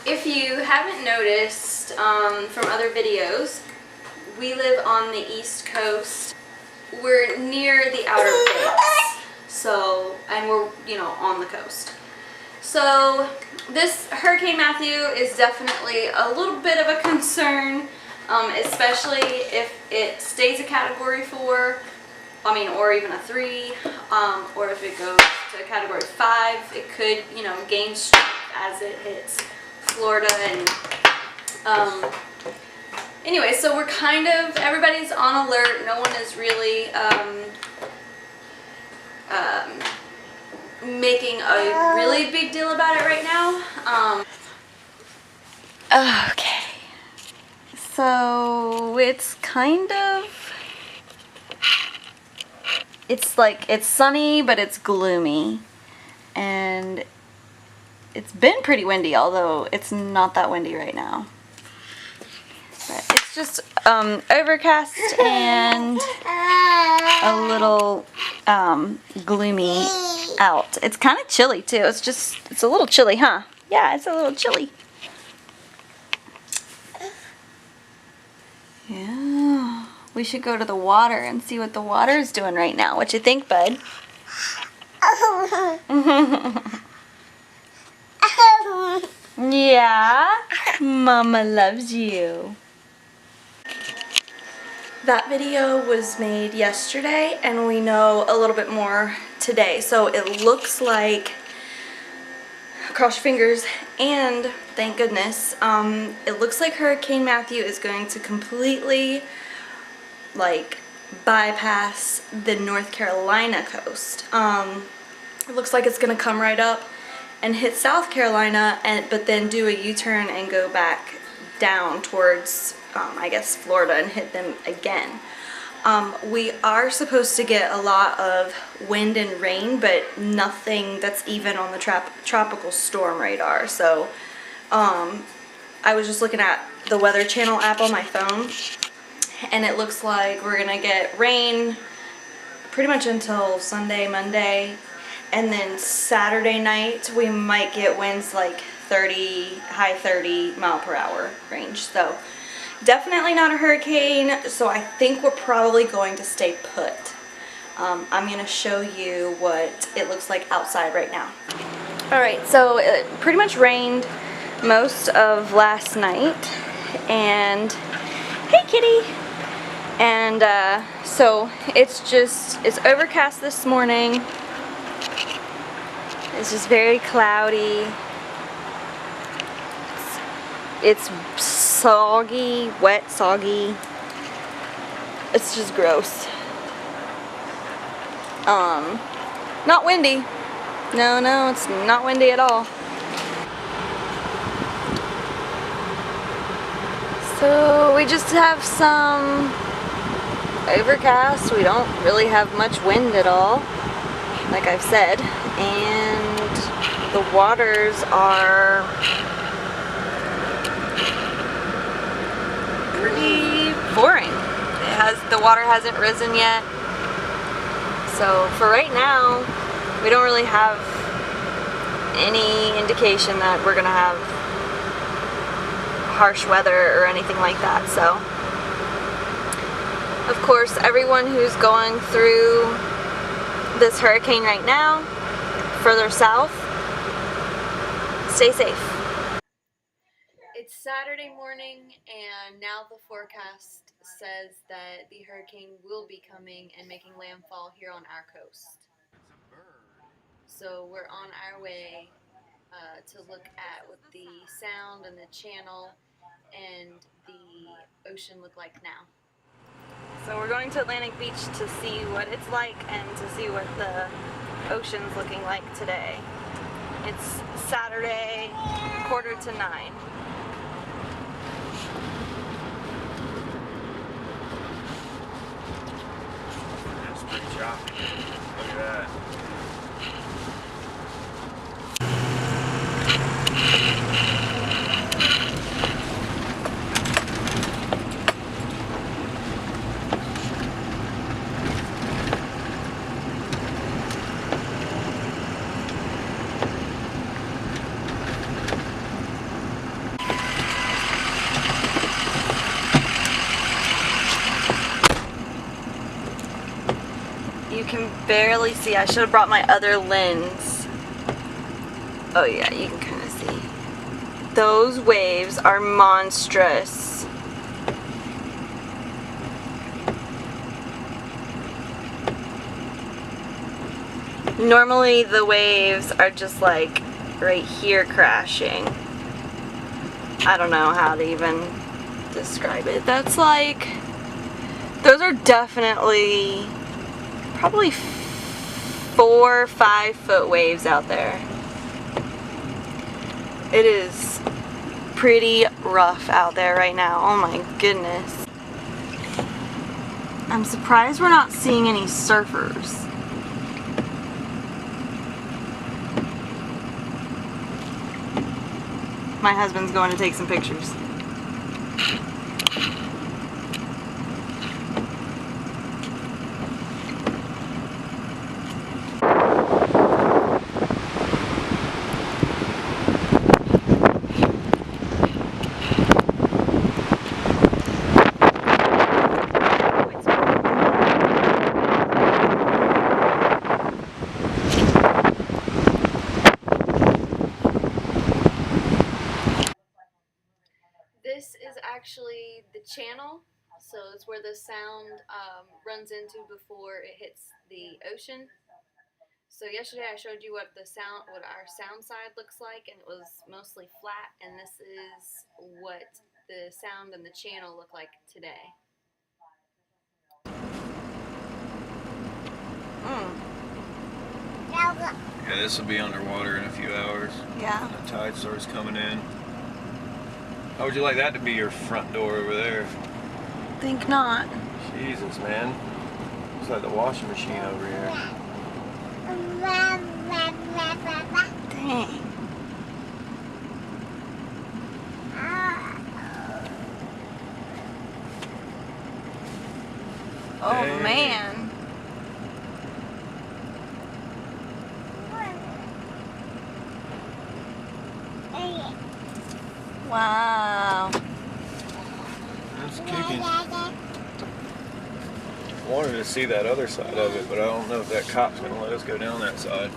If you haven't noticed from other videos, we live on the East Coast. We're near the Outer Banks, so, and we're, you know, on the coast. So this Hurricane Matthew is definitely a little bit of a concern, especially if it stays a Category 4, or even a 3, or if it goes to a Category 5, it could, you know, gain strength as it hits Florida. And anyway, so we're kind of, everybody's on alert. No one is really making a really big deal about it right now. Okay, so it's kind of, it's like, it's sunny, but it's gloomy, and it's been pretty windy, although it's not that windy right now. But it's just overcast and a little gloomy out. It's kind of chilly too. It's a little chilly, huh? Yeah, it's a little chilly. Yeah, we should go to the water and see what the water is doing right now. What you think, bud? Yeah, Mama loves you. That video was made yesterday, and we know a little bit more today. So it looks like, cross your fingers, and thank goodness, it looks like Hurricane Matthew is going to completely, like, bypass the North Carolina coast. It looks like it's going to come right up and hit South Carolina, but then do a U-turn and go back down towards, I guess, Florida and hit them again. We are supposed to get a lot of wind and rain, but nothing that's even on the tropical storm radar. So I was just looking at the Weather Channel app on my phone, and it looks like we're gonna get rain pretty much until Sunday, Monday, and then Saturday night we might get winds like 30, high 30 mile per hour range. So definitely not a hurricane, so I think we're probably going to stay put. I'm going to show you what it looks like outside right now. Alright, so it pretty much rained most of last night, and hey kitty! And so it's overcast this morning. It's just very cloudy. It's soggy, wet, soggy. It's just gross. Not windy. No, it's not windy at all. So we just have some overcast. We don't really have much wind at all, like I've said, and the waters are pretty boring. The water hasn't risen yet. So for right now, we don't really have any indication that we're gonna have harsh weather or anything like that. So of course, everyone who's going through this hurricane right now, further south, stay safe. It's Saturday morning, and now the forecast says that the hurricane will be coming and making landfall here on our coast. So we're on our way to look at what the sound and the channel and the ocean look like now. So we're going to Atlantic Beach to see what it's like and to see what the ocean's looking like today. It's Saturday, 8:45. That's pretty choppy. Look at that. barely see. I should have brought my other lens. Oh yeah, you can kind of see. Those waves are monstrous. Normally the waves are just like right here crashing. I don't know how to even describe it. That's like, those are definitely probably 4 or 5 foot waves out there. It is pretty rough out there right now. Oh my goodness. I'm surprised we're not seeing any surfers. My husband's going to take some pictures. This is actually the channel, so it's where the sound runs into before it hits the ocean. So yesterday I showed you what our sound side looks like, and it was mostly flat, and this is what the sound and the channel look like today. Yeah, this will be underwater in a few hours. Yeah. The tide starts coming in. How would you like that to be your front door over there? Think not. Jesus, man. It's like the washing machine over here. Dang. Oh Dang. man. Wow. It's kicking. I wanted to see that other side of it, but I don't know if that cop's going to let us go down that side.